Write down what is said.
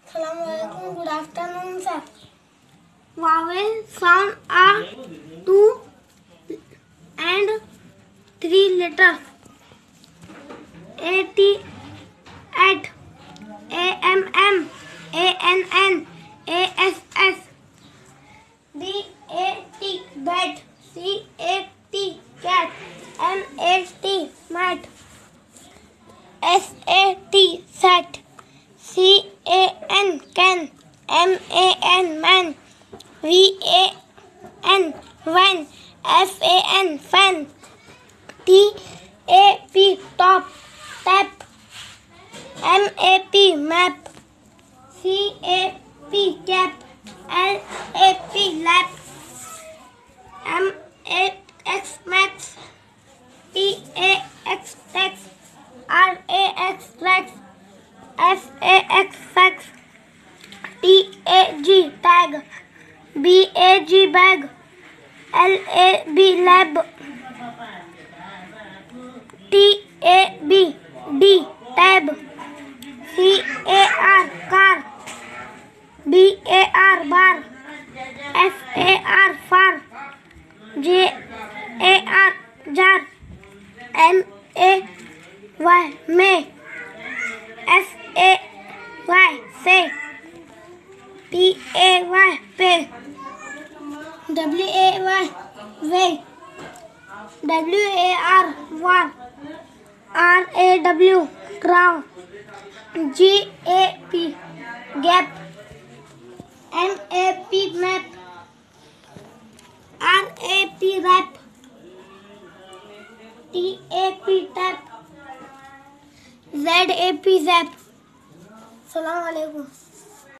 Assalamualaikum. Good afternoon, sir. Vowel sound are 2 and 3 letters. AT, at, AMM, ANN, ASS. BAT, bat. CAT, cat. MAT, mat. SAT, sat. CAN, can. MAN, man. VAN, van. FAN, fan. TAP, top. Tap. MAP, map. CAP, cap. LAP, lap. MAX, max. TAX, tax. RAX, rax. FAX, fax. TAG, tag. BAG, bag. LAB, lab. TAB, D, tab. CAR, car. BAR, bar. FAR, far. JAR, jar. MAY, may. SAY, say. PAY, pay. WAY, way. WAR, war. RAW, raw. GAP, gap. MAP, map. RAP, rap. TAP, tap. ZAP, zap. Assalamualaikum.